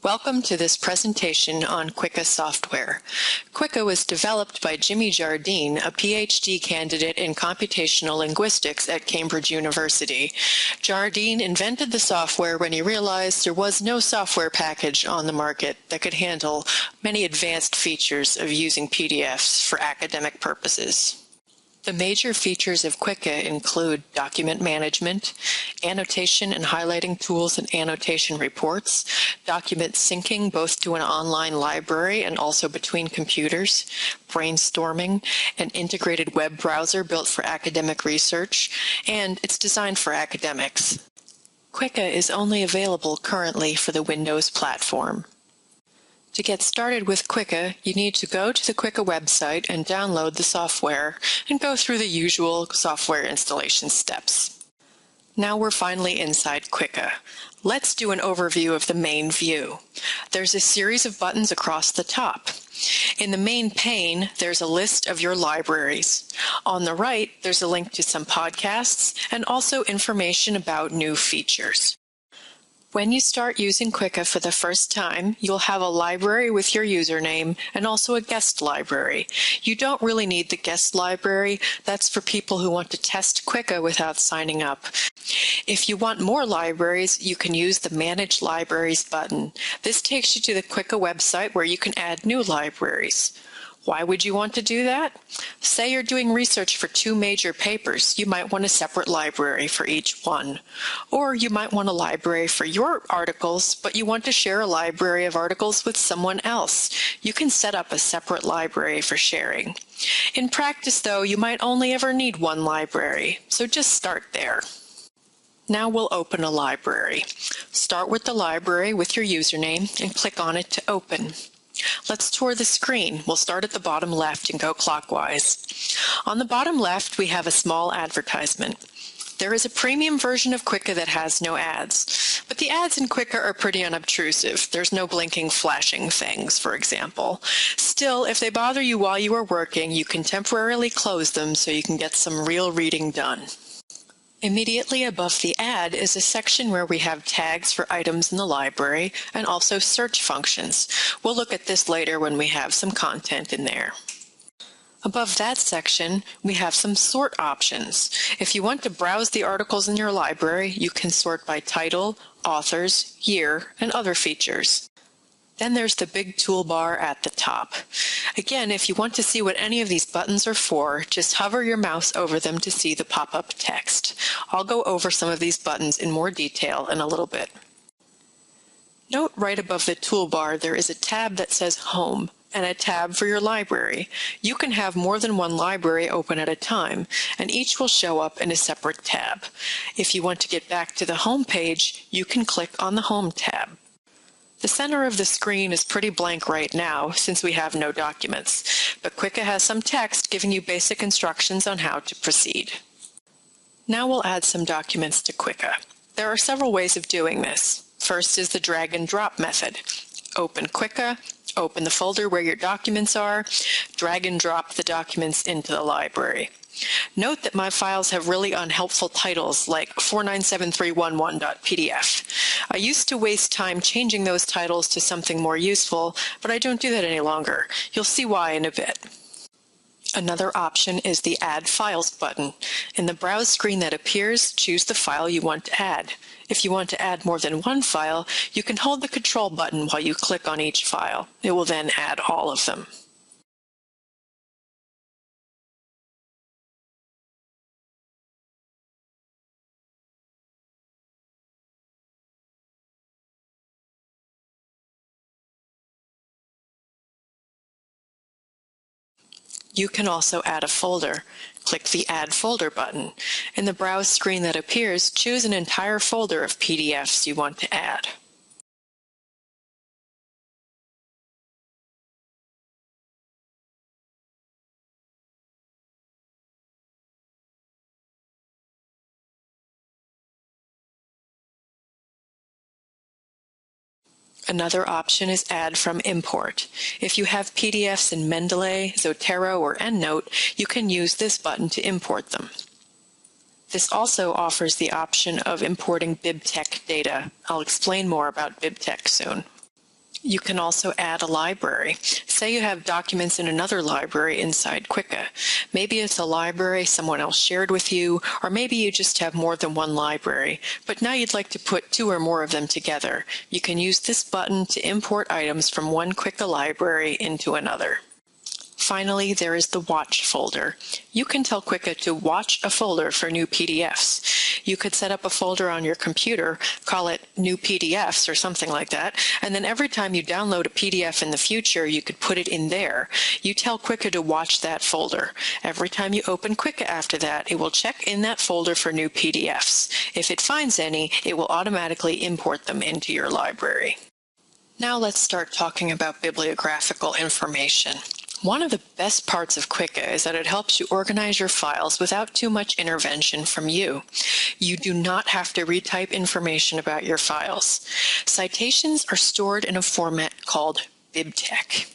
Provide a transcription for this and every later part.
Welcome to this presentation on Qiqqa software. Qiqqa was developed by Jimmy Jardine, a PhD candidate in computational linguistics at Cambridge University. Jardine invented the software when he realized there was no software package on the market that could handle many advanced features of using PDFs for academic purposes. The major features of Qiqqa include document management, annotation and highlighting tools and annotation reports, document syncing both to an online library and also between computers, brainstorming, an integrated web browser built for academic research, and it's designed for academics. Qiqqa is only available currently for the Windows platform. To get started with Qiqqa, you need to go to the Qiqqa website and download the software and go through the usual software installation steps. Now we're finally inside Qiqqa. Let's do an overview of the main view. There's a series of buttons across the top. In the main pane, there's a list of your libraries. On the right, there's a link to some podcasts and also information about new features. When you start using Qiqqa for the first time, you'll have a library with your username and also a guest library. You don't really need the guest library. That's for people who want to test Qiqqa without signing up. If you want more libraries, you can use the Manage Libraries button. This takes you to the Qiqqa website where you can add new libraries. Why would you want to do that? Say you're doing research for two major papers. You might want a separate library for each one. Or you might want a library for your articles, but you want to share a library of articles with someone else. You can set up a separate library for sharing. In practice, though, you might only ever need one library, so just start there. Now we'll open a library. Start with the library with your username and click on it to open. Let's tour the screen. We'll start at the bottom left and go clockwise. On the bottom left, we have a small advertisement. There is a premium version of Qiqqa that has no ads, but the ads in Qiqqa are pretty unobtrusive. There's no blinking, flashing things, for example. Still, if they bother you while you are working, you can temporarily close them so you can get some real reading done. Immediately above the ad is a section where we have tags for items in the library and also search functions. We'll look at this later when we have some content in there. Above that section, we have some sort options. If you want to browse the articles in your library, you can sort by title, authors, year, and other features. Then there's the big toolbar at the top. Again, if you want to see what any of these buttons are for, just hover your mouse over them to see the pop-up text. I'll go over some of these buttons in more detail in a little bit. Note right above the toolbar there is a tab that says Home and a tab for your library. You can have more than one library open at a time, and each will show up in a separate tab. If you want to get back to the home page, you can click on the Home tab. The center of the screen is pretty blank right now since we have no documents, but Qiqqa has some text giving you basic instructions on how to proceed. Now we'll add some documents to Qiqqa. There are several ways of doing this. First is the drag and drop method. Open Qiqqa, open the folder where your documents are, drag and drop the documents into the library. Note that my files have really unhelpful titles like 497311.pdf. I used to waste time changing those titles to something more useful, but I don't do that any longer. You'll see why in a bit. Another option is the Add Files button. In the browse screen that appears, choose the file you want to add. If you want to add more than one file, you can hold the Control button while you click on each file. It will then add all of them. You can also add a folder. Click the Add Folder button. In the browse screen that appears, choose an entire folder of PDFs you want to add. Another option is Add from Import. If you have PDFs in Mendeley, Zotero, or EndNote, you can use this button to import them. This also offers the option of importing BibTeX data. I'll explain more about BibTeX soon. You can also add a library. Say you have documents in another library inside Qiqqa. Maybe it's a library someone else shared with you, or maybe you just have more than one library, but now you'd like to put 2 or more of them together. You can use this button to import items from one Qiqqa library into another. Finally, there is the Watch folder. You can tell Qiqqa to watch a folder for new PDFs. You could set up a folder on your computer, call it New PDFs or something like that, and then every time you download a PDF in the future, you could put it in there. You tell Qiqqa to watch that folder. Every time you open Qiqqa after that, it will check in that folder for new PDFs. If it finds any, it will automatically import them into your library. Now let's start talking about bibliographical information. One of the best parts of Qiqqa is that it helps you organize your files without too much intervention from you. You do not have to retype information about your files. Citations are stored in a format called BibTeX.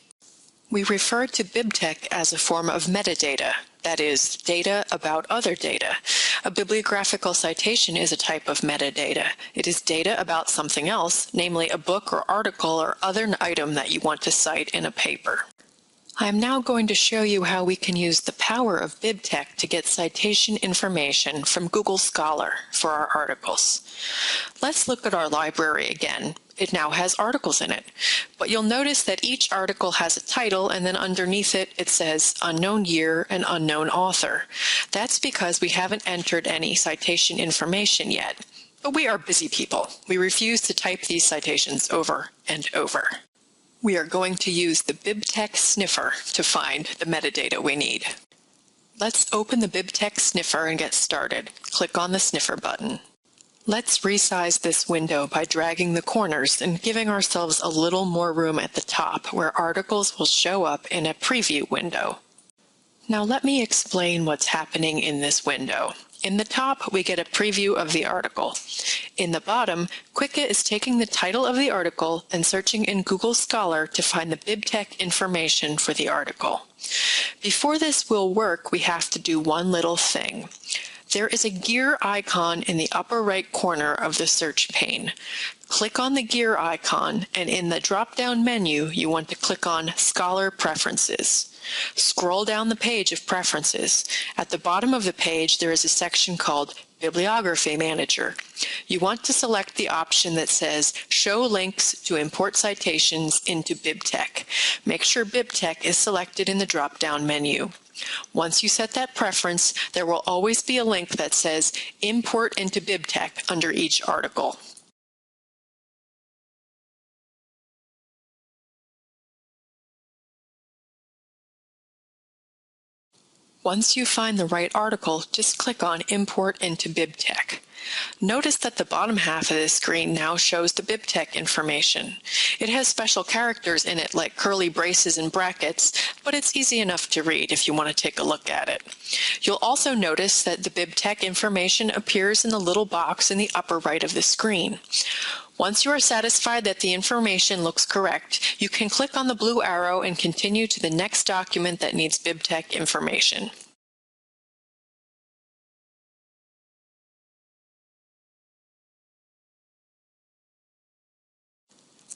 We refer to BibTeX as a form of metadata, that is, data about other data. A bibliographical citation is a type of metadata. It is data about something else, namely a book or article or other item that you want to cite in a paper. I am now going to show you how we can use the power of BibTeX to get citation information from Google Scholar for our articles. Let's look at our library again. It now has articles in it, but you'll notice that each article has a title and then underneath it, it says unknown year and unknown author. That's because we haven't entered any citation information yet, but we are busy people. We refuse to type these citations over and over. We are going to use the BibTeX sniffer to find the metadata we need. Let's open the BibTeX sniffer and get started. Click on the sniffer button. Let's resize this window by dragging the corners and giving ourselves a little more room at the top where articles will show up in a preview window. Now let me explain what's happening in this window. In the top, we get a preview of the article. In the bottom, Qiqqa is taking the title of the article and searching in Google Scholar to find the BibTeX information for the article. Before this will work, we have to do one little thing. There is a gear icon in the upper right corner of the search pane. Click on the gear icon, and in the drop-down menu, you want to click on Scholar Preferences. Scroll down the page of Preferences. At the bottom of the page, there is a section called Bibliography Manager. You want to select the option that says Show Links to Import Citations into BibTeX. Make sure BibTeX is selected in the drop-down menu. Once you set that preference, there will always be a link that says Import into BibTeX under each article. Once you find the right article, just click on Import into BibTeX. Notice that the bottom half of this screen now shows the BibTeX information. It has special characters in it like curly braces and brackets, but it's easy enough to read if you want to take a look at it. You'll also notice that the BibTeX information appears in the little box in the upper right of the screen. Once you are satisfied that the information looks correct, you can click on the blue arrow and continue to the next document that needs BibTeX information.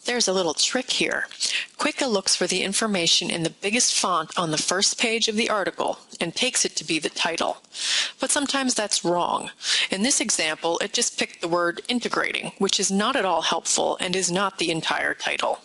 There's a little trick here. Qiqqa looks for the information in the biggest font on the first page of the article and takes it to be the title. But sometimes that's wrong. In this example, it just picked the word integrating, which is not at all helpful and is not the entire title.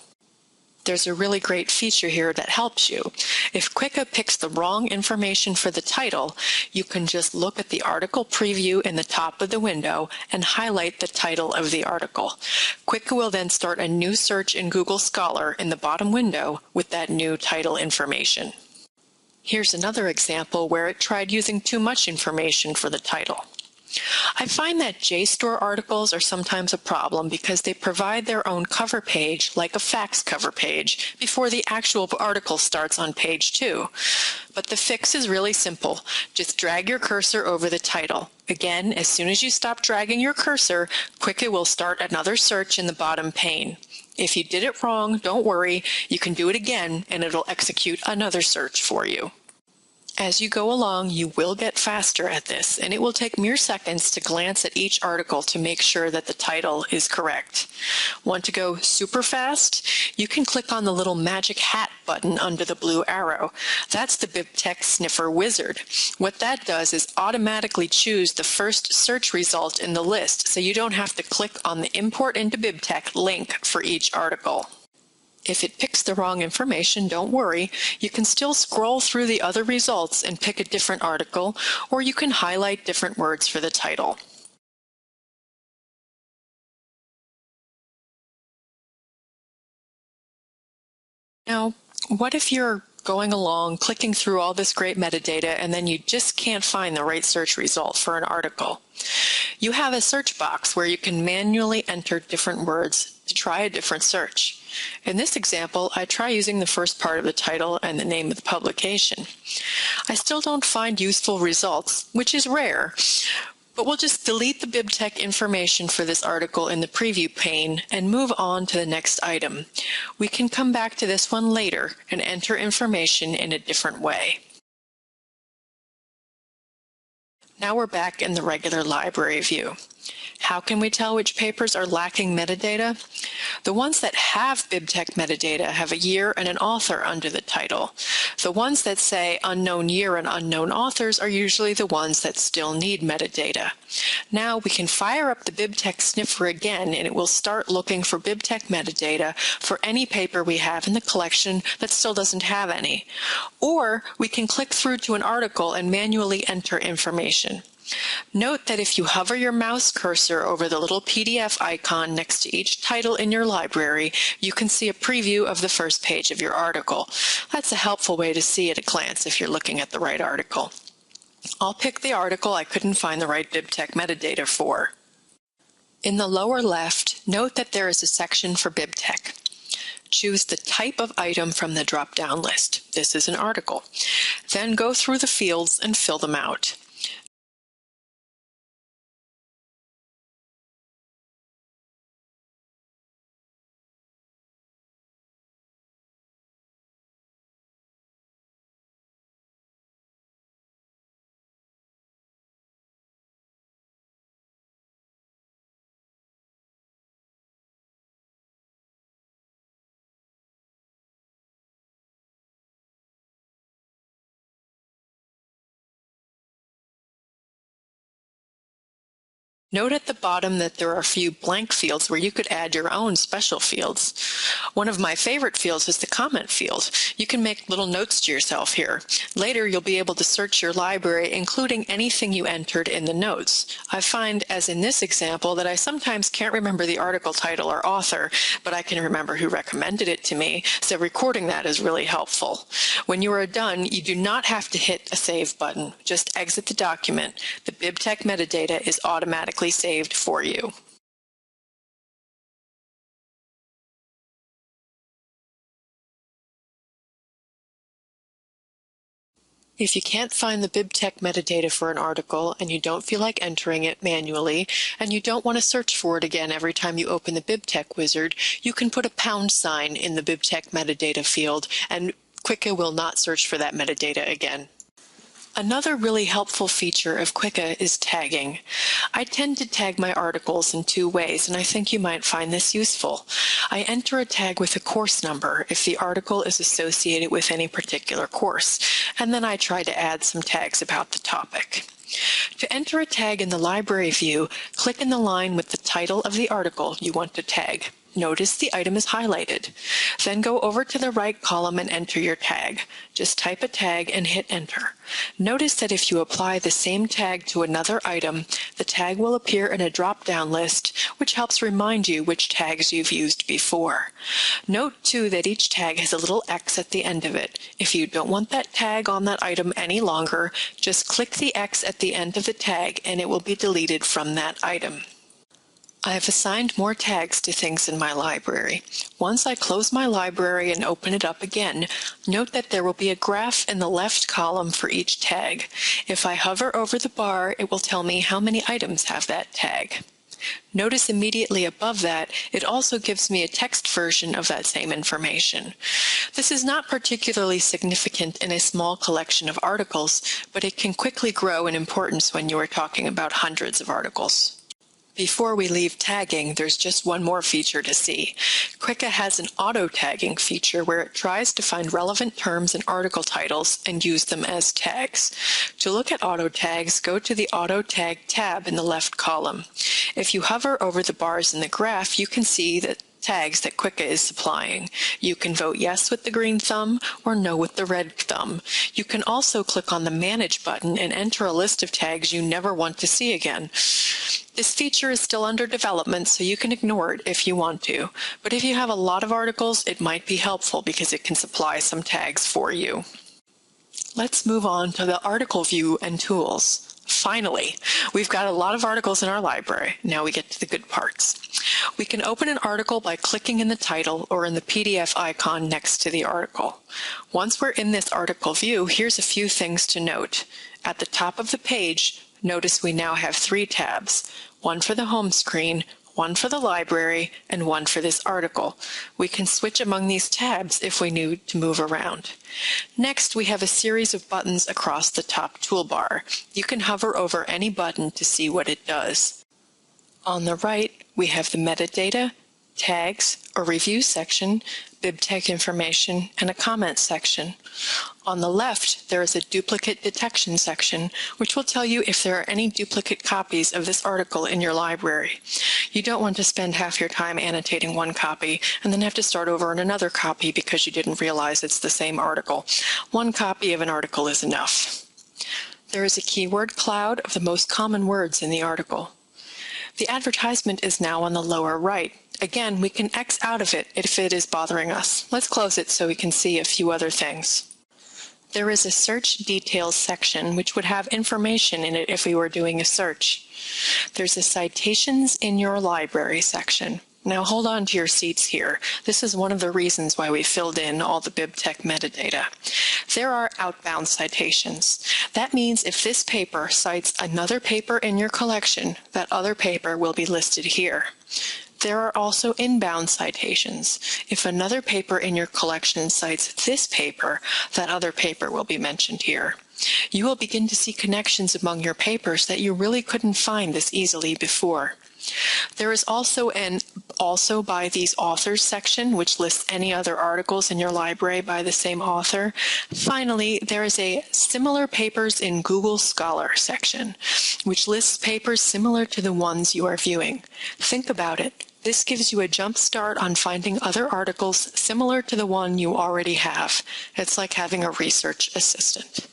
There's a really great feature here that helps you. If Qiqqa picks the wrong information for the title, you can just look at the article preview in the top of the window and highlight the title of the article. Qiqqa will then start a new search in Google Scholar in the bottom window with that new title information. Here's another example where it tried using too much information for the title. I find that JSTOR articles are sometimes a problem because they provide their own cover page, like a fax cover page, before the actual article starts on page 2. But the fix is really simple. Just drag your cursor over the title. Again, as soon as you stop dragging your cursor, Qiqqa will start another search in the bottom pane. If you did it wrong, don't worry. You can do it again, and it'll execute another search for you. As you go along, you will get faster at this, and it will take mere seconds to glance at each article to make sure that the title is correct. Want to go super fast? You can click on the little magic hat button under the blue arrow. That's the BibTeX Sniffer Wizard. What that does is automatically choose the first search result in the list, so you don't have to click on the Import into BibTeX link for each article. If it picks the wrong information, don't worry. You can still scroll through the other results and pick a different article, or you can highlight different words for the title. Now, what if you're going along, clicking through all this great metadata, and then you just can't find the right search result for an article? You have a search box where you can manually enter different words to try a different search. In this example, I try using the first part of the title and the name of the publication. I still don't find useful results, which is rare, but we'll just delete the BibTeX information for this article in the preview pane and move on to the next item. We can come back to this one later and enter information in a different way. Now we're back in the regular library view. How can we tell which papers are lacking metadata? The ones that have BibTeX metadata have a year and an author under the title. The ones that say unknown year and unknown authors are usually the ones that still need metadata. Now we can fire up the BibTeX Sniffer again, and it will start looking for BibTeX metadata for any paper we have in the collection that still doesn't have any. Or we can click through to an article and manually enter information. Note that if you hover your mouse cursor over the little PDF icon next to each title in your library, you can see a preview of the first page of your article. That's a helpful way to see at a glance if you're looking at the right article. I'll pick the article I couldn't find the right BibTeX metadata for. In the lower left, note that there is a section for BibTeX. Choose the type of item from the drop-down list. This is an article. Then go through the fields and fill them out. Note at the bottom that there are a few blank fields where you could add your own special fields. One of my favorite fields is the comment field. You can make little notes to yourself here. Later, you'll be able to search your library, including anything you entered in the notes. I find, as in this example, that I sometimes can't remember the article title or author, but I can remember who recommended it to me, so recording that is really helpful. When you are done, you do not have to hit a save button. Just exit the document. The BibTeX metadata is automatically saved for you. If you can't find the BibTeX metadata for an article and you don't feel like entering it manually, and you don't want to search for it again every time you open the BibTeX wizard, you can put a pound sign in the BibTeX metadata field, and Qiqqa will not search for that metadata again. Another really helpful feature of Qiqqa is tagging. I tend to tag my articles in two ways, and I think you might find this useful. I enter a tag with a course number if the article is associated with any particular course, and then I try to add some tags about the topic. To enter a tag in the library view, click in the line with the title of the article you want to tag. Notice the item is highlighted. Then go over to the right column and enter your tag. Just type a tag and hit enter. Notice that if you apply the same tag to another item, the tag will appear in a drop-down list, which helps remind you which tags you've used before. Note, too, that each tag has a little X at the end of it. If you don't want that tag on that item any longer, just click the X at the end of the tag and it will be deleted from that item. I have assigned more tags to things in my library. Once I close my library and open it up again, note that there will be a graph in the left column for each tag. If I hover over the bar, it will tell me how many items have that tag. Notice immediately above that, it also gives me a text version of that same information. This is not particularly significant in a small collection of articles, but it can quickly grow in importance when you are talking about hundreds of articles. Before we leave tagging, there's just one more feature to see. Qiqqa has an auto-tagging feature where it tries to find relevant terms and article titles and use them as tags. To look at auto tags, go to the Auto Tag tab in the left column. If you hover over the bars in the graph, you can see that tags that Qiqqa is supplying. You can vote yes with the green thumb or no with the red thumb. You can also click on the Manage button and enter a list of tags you never want to see again. This feature is still under development, so you can ignore it if you want to. But if you have a lot of articles, it might be helpful because it can supply some tags for you. Let's move on to the article view and tools. Finally, we've got a lot of articles in our library. Now we get to the good parts. We can open an article by clicking in the title or in the PDF icon next to the article. Once we're in this article view, here's a few things to note. At the top of the page, notice we now have 3 tabs, one for the home screen, one for the library, and one for this article. We can switch among these tabs if we need to move around. Next, we have a series of buttons across the top toolbar. You can hover over any button to see what it does. On the right, we have the metadata, tags, a review section, BibTeX information, and a comment section. On the left, there is a duplicate detection section, which will tell you if there are any duplicate copies of this article in your library. You don't want to spend half your time annotating one copy and then have to start over on another copy because you didn't realize it's the same article. One copy of an article is enough. There is a keyword cloud of the most common words in the article. The advertisement is now on the lower right. Again, we can X out of it if it is bothering us. Let's close it so we can see a few other things. There is a search details section which would have information in it if we were doing a search. There's a citations in your library section. Now hold on to your seats here. This is one of the reasons why we filled in all the BibTeX metadata. There are outbound citations. That means if this paper cites another paper in your collection, that other paper will be listed here. There are also inbound citations. If another paper in your collection cites this paper, that other paper will be mentioned here. You will begin to see connections among your papers that you really couldn't find this easily before. There is also an Also by these authors section, which lists any other articles in your library by the same author. Finally, there is a Similar Papers in Google Scholar section, which lists papers similar to the ones you are viewing. Think about it. This gives you a jump start on finding other articles similar to the one you already have. It's like having a research assistant.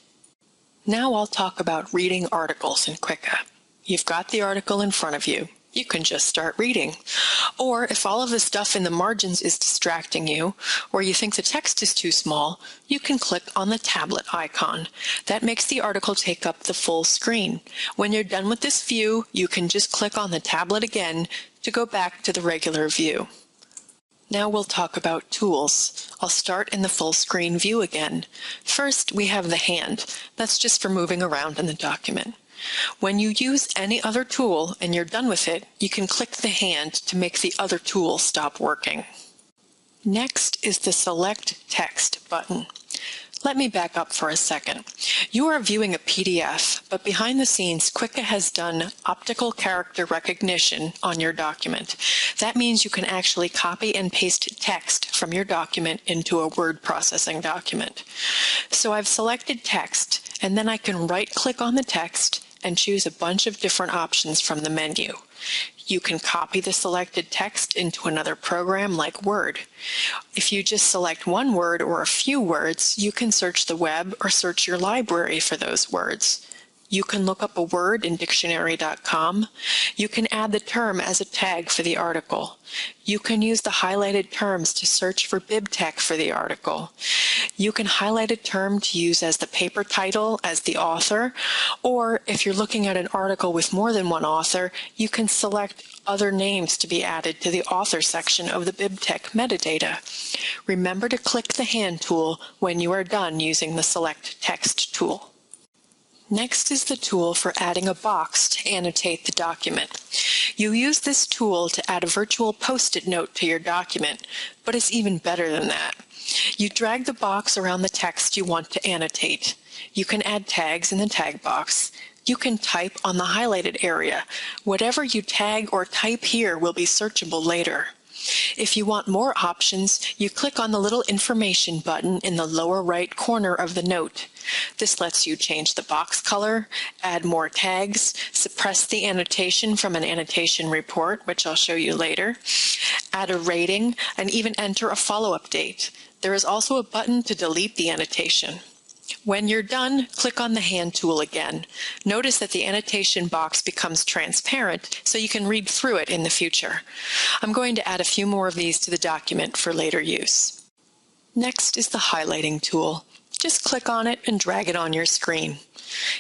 Now I'll talk about reading articles in Qiqqa. You've got the article in front of you. You can just start reading. Or if all of the stuff in the margins is distracting you, or you think the text is too small, you can click on the tablet icon. That makes the article take up the full screen. When you're done with this view, you can just click on the tablet again to go back to the regular view. Now we'll talk about tools. I'll start in the full screen view again. First, we have the hand. That's just for moving around in the document. When you use any other tool and you're done with it, you can click the hand to make the other tool stop working. Next is the Select Text button. Let me back up for a second. You are viewing a PDF, but behind the scenes, Qiqqa has done optical character recognition on your document. That means you can actually copy and paste text from your document into a word processing document. So I've selected text, and then I can right-click on the text and choose a bunch of different options from the menu. You can copy the selected text into another program like Word. If you just select one word or a few words, you can search the web or search your library for those words. You can look up a word in dictionary.com. You can add the term as a tag for the article. You can use the highlighted terms to search for BibTeX for the article. You can highlight a term to use as the paper title, as the author, or if you're looking at an article with more than one author, you can select other names to be added to the author section of the BibTeX metadata. Remember to click the hand tool when you are done using the Select Text tool. Next is the tool for adding a box to annotate the document. You use this tool to add a virtual post-it note to your document, but it's even better than that. You drag the box around the text you want to annotate. You can add tags in the tag box. You can type on the highlighted area. Whatever you tag or type here will be searchable later. If you want more options, you click on the little information button in the lower right corner of the note. This lets you change the box color, add more tags, suppress the annotation from an annotation report, which I'll show you later, add a rating, and even enter a follow-up date. There is also a button to delete the annotation. When you're done, click on the hand tool again. Notice that the annotation box becomes transparent so you can read through it in the future. I'm going to add a few more of these to the document for later use. Next is the highlighting tool. Just click on it and drag it on your screen.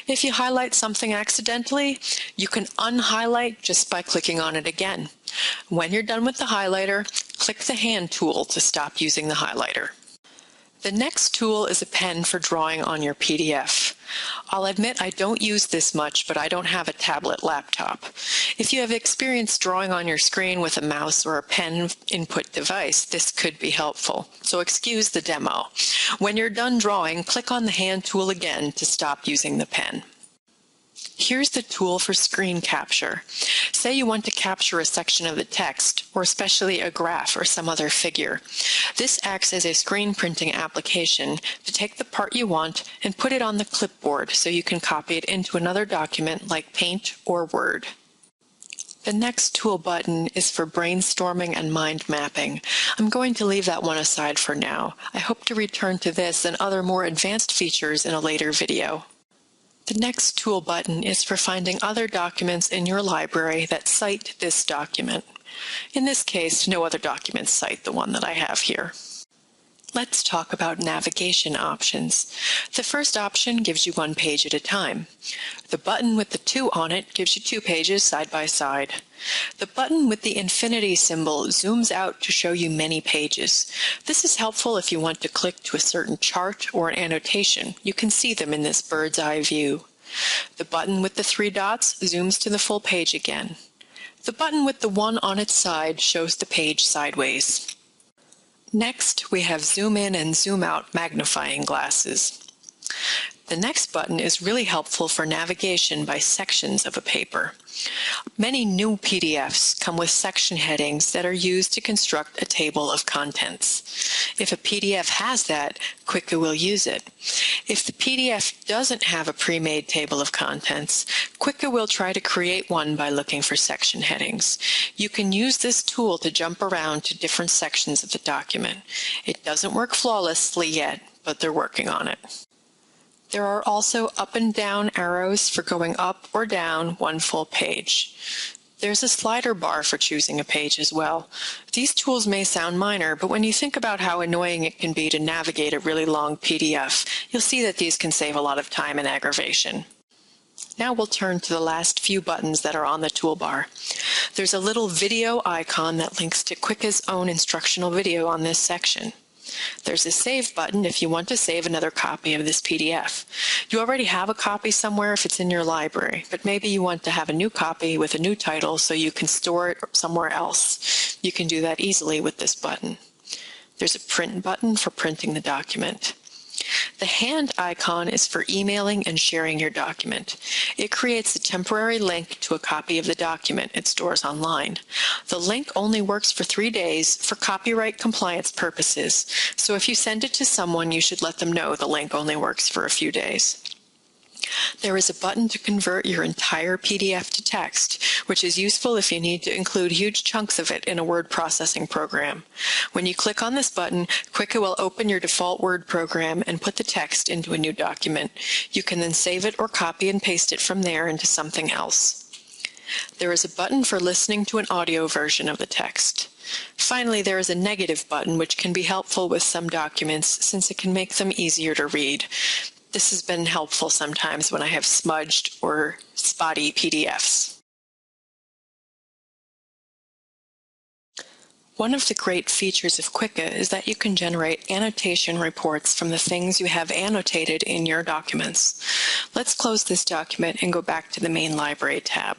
If you highlight something accidentally, you can unhighlight just by clicking on it again. When you're done with the highlighter, click the hand tool to stop using the highlighter. The next tool is a pen for drawing on your PDF. I'll admit I don't use this much, but I don't have a tablet laptop. If you have experience drawing on your screen with a mouse or a pen input device, this could be helpful, so excuse the demo. When you're done drawing, click on the hand tool again to stop using the pen. Here's the tool for screen capture. Say you want to capture a section of the text, or especially a graph or some other figure. This acts as a screen printing application to take the part you want and put it on the clipboard so you can copy it into another document like Paint or Word. The next tool button is for brainstorming and mind mapping. I'm going to leave that one aside for now. I hope to return to this and other more advanced features in a later video. The next tool button is for finding other documents in your library that cite this document. In this case, no other documents cite the one that I have here. Let's talk about navigation options. The first option gives you one page at a time. The button with the 2 on it gives you 2 pages side by side. The button with the infinity symbol zooms out to show you many pages. This is helpful if you want to click to a certain chart or an annotation. You can see them in this bird's eye view. The button with the 3 dots zooms to the full page again. The button with the 1 on its side shows the page sideways. Next, we have zoom in and zoom out magnifying glasses. The next button is really helpful for navigation by sections of a paper. Many new PDFs come with section headings that are used to construct a table of contents. If a PDF has that, Qiqqa will use it. If the PDF doesn't have a pre-made table of contents, Qiqqa will try to create one by looking for section headings. You can use this tool to jump around to different sections of the document. It doesn't work flawlessly yet, but they're working on it. There are also up and down arrows for going up or down one full page. There's a slider bar for choosing a page as well. These tools may sound minor, but when you think about how annoying it can be to navigate a really long PDF, you'll see that these can save a lot of time and aggravation. Now we'll turn to the last few buttons that are on the toolbar. There's a little video icon that links to Qiqqa's own instructional video on this section. There's a Save button if you want to save another copy of this PDF. You already have a copy somewhere if it's in your library, but maybe you want to have a new copy with a new title so you can store it somewhere else. You can do that easily with this button. There's a Print button for printing the document. The hand icon is for emailing and sharing your document. It creates a temporary link to a copy of the document it stores online. The link only works for 3 days for copyright compliance purposes, so if you send it to someone, you should let them know the link only works for a few days. There is a button to convert your entire PDF to text, which is useful if you need to include huge chunks of it in a word processing program. When you click on this button, Qiqqa will open your default Word program and put the text into a new document. You can then save it or copy and paste it from there into something else. There is a button for listening to an audio version of the text. Finally, there is a negative button which can be helpful with some documents since it can make them easier to read. This has been helpful sometimes when I have smudged or spotty PDFs. One of the great features of Qiqqa is that you can generate annotation reports from the things you have annotated in your documents. Let's close this document and go back to the main library tab.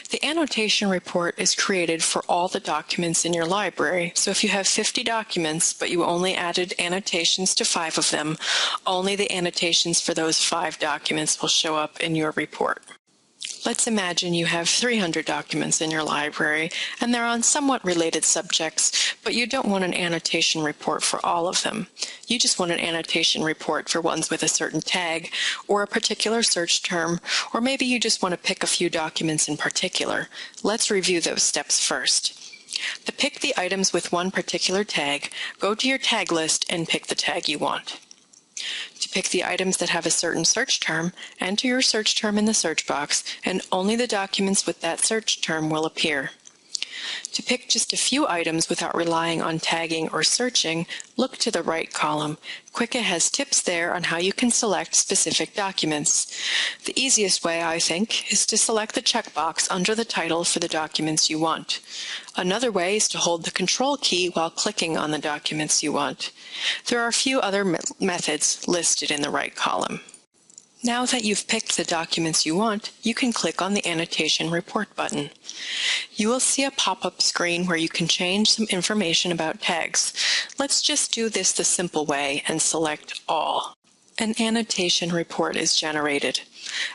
The annotation report is created for all the documents in your library, so if you have 50 documents but you only added annotations to 5 of them, only the annotations for those 5 documents will show up in your report. Let's imagine you have 300 documents in your library and they're on somewhat related subjects, but you don't want an annotation report for all of them. You just want an annotation report for ones with a certain tag or a particular search term, or maybe you just want to pick a few documents in particular. Let's review those steps first. To pick the items with one particular tag, go to your tag list and pick the tag you want. To pick the items that have a certain search term, enter your search term in the search box, and only the documents with that search term will appear. To pick just a few items without relying on tagging or searching, look to the right column. Qiqqa has tips there on how you can select specific documents. The easiest way, I think, is to select the checkbox under the title for the documents you want. Another way is to hold the Control key while clicking on the documents you want. There are a few other methods listed in the right column. Now that you've picked the documents you want, you can click on the Annotation Report button. You will see a pop-up screen where you can change some information about tags. Let's just do this the simple way and select All. An annotation report is generated.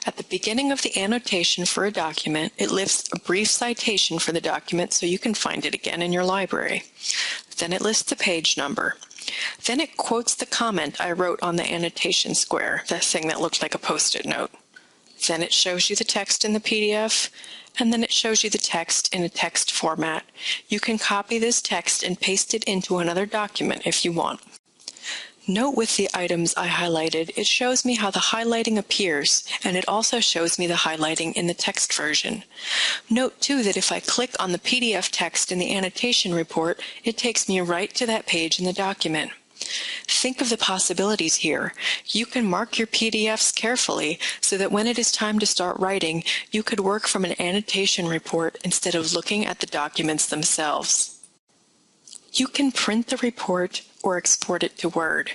At the beginning of the annotation for a document, it lists a brief citation for the document so you can find it again in your library. Then it lists the page number. Then it quotes the comment I wrote on the annotation square, that thing that looked like a Post-it note. Then it shows you the text in the PDF, and then it shows you the text in a text format. You can copy this text and paste it into another document if you want. Note with the items I highlighted, it shows me how the highlighting appears, and it also shows me the highlighting in the text version. Note too that if I click on the PDF text in the annotation report, it takes me right to that page in the document. Think of the possibilities here. You can mark your PDFs carefully so that when it is time to start writing, you could work from an annotation report instead of looking at the documents themselves. You can print the report or export it to Word.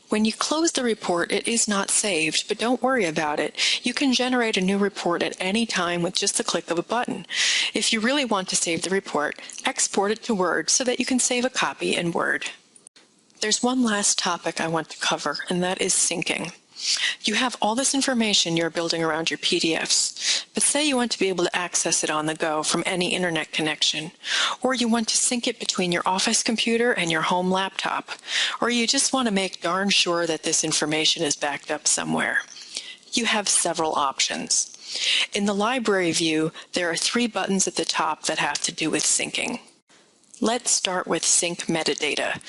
When you close the report, it is not saved, but don't worry about it. You can generate a new report at any time with just the click of a button. If you really want to save the report, export it to Word so that you can save a copy in Word. There's one last topic I want to cover, and that is syncing. You have all this information you're building around your PDFs, but say you want to be able to access it on the go from any internet connection, or you want to sync it between your office computer and your home laptop, or you just want to make darn sure that this information is backed up somewhere. You have several options. In the library view, there are 3 buttons at the top that have to do with syncing. Let's start with Sync Metadata.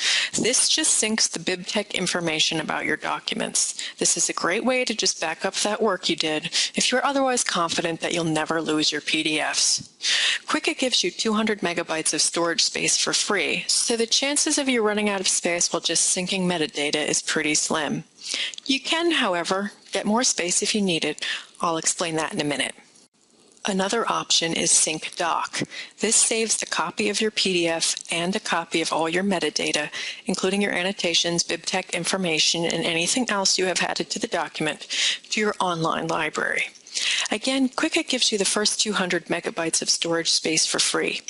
This just syncs the BibTeX information about your documents. This is a great way to just back up that work you did if you're otherwise confident that you'll never lose your PDFs. Qiqqa gives you 200 megabytes of storage space for free, so the chances of you running out of space while just syncing metadata is pretty slim. You can, however, get more space if you need it. I'll explain that in a minute. Another option is Sync Doc. This saves a copy of your PDF and a copy of all your metadata, including your annotations, BibTeX information, and anything else you have added to the document, to your online library. Again, Qiqqa gives you the first 200 megabytes of storage space for free.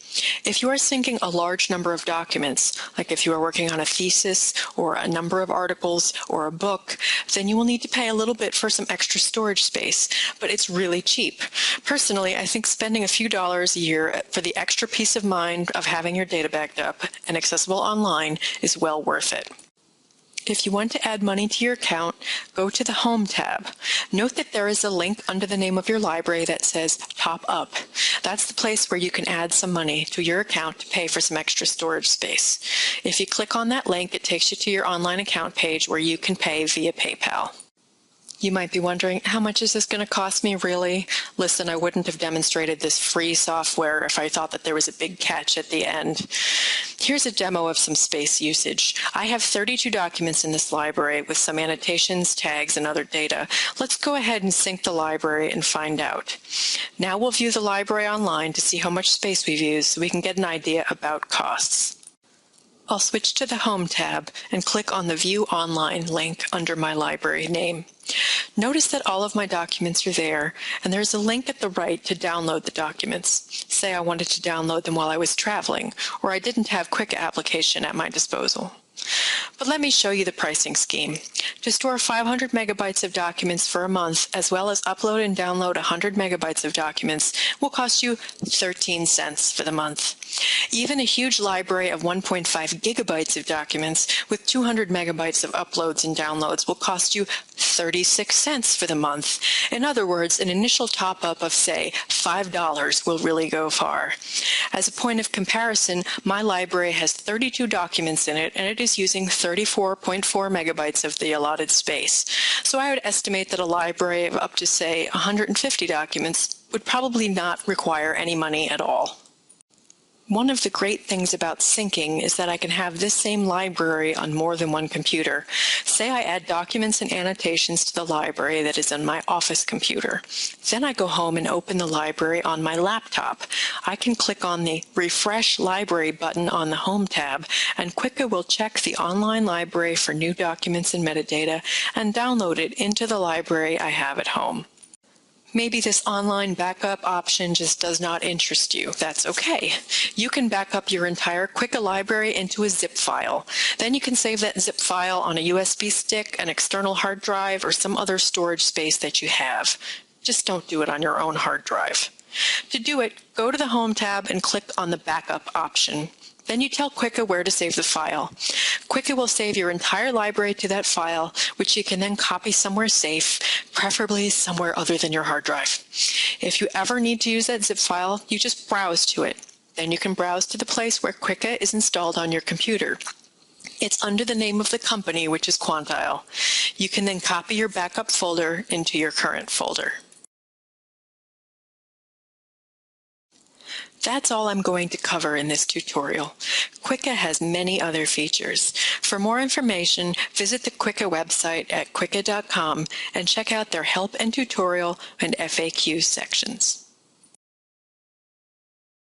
If you are syncing a large number of documents, like if you are working on a thesis or a number of articles or a book, then you will need to pay a little bit for some extra storage space, but it's really cheap. Personally, I think spending a few dollars a year for the extra peace of mind of having your data backed up and accessible online is well worth it. If you want to add money to your account, go to the Home tab. Note that there is a link under the name of your library that says Top Up. That's the place where you can add some money to your account to pay for some extra storage space. If you click on that link, it takes you to your online account page where you can pay via PayPal. You might be wondering, how much is this going to cost me, really? Listen, I wouldn't have demonstrated this free software if I thought that there was a big catch at the end. Here's a demo of some space usage. I have 32 documents in this library with some annotations, tags, and other data. Let's go ahead and sync the library and find out. Now we'll view the library online to see how much space we've used so we can get an idea about costs. I'll switch to the Home tab and click on the View Online link under my library name. Notice that all of my documents are there, and there's a link at the right to download the documents. Say I wanted to download them while I was traveling, or I didn't have Qiqqa application at my disposal. But let me show you the pricing scheme. To store 500 megabytes of documents for a month, as well as upload and download 100 megabytes of documents, will cost you 13 cents for the month. Even a huge library of 1.5 gigabytes of documents with 200 megabytes of uploads and downloads will cost you 36 cents for the month. In other words, an initial top-up of, say, $5 will really go far. As a point of comparison, my library has 32 documents in it, and it is using 34.4 megabytes of the allotted space. So I would estimate that a library of up to, say, 150 documents would probably not require any money at all. One of the great things about syncing is that I can have this same library on more than one computer. Say I add documents and annotations to the library that is on my office computer. Then I go home and open the library on my laptop. I can click on the Refresh Library button on the Home tab, and Qiqqa will check the online library for new documents and metadata and download it into the library I have at home. Maybe this online backup option just does not interest you. That's okay. You can back up your entire Qiqqa library into a zip file. Then you can save that zip file on a USB stick, an external hard drive, or some other storage space that you have. Just don't do it on your own hard drive. To do it, go to the Home tab and click on the Backup option. Then you tell Qiqqa where to save the file. Qiqqa will save your entire library to that file, which you can then copy somewhere safe, preferably somewhere other than your hard drive. If you ever need to use that zip file, you just browse to it. Then you can browse to the place where Qiqqa is installed on your computer. It's under the name of the company, which is Quantile. You can then copy your backup folder into your current folder. That's all I'm going to cover in this tutorial. Qiqqa has many other features. For more information, visit the Qiqqa website at qiqqa.com and check out their help and tutorial and FAQ sections.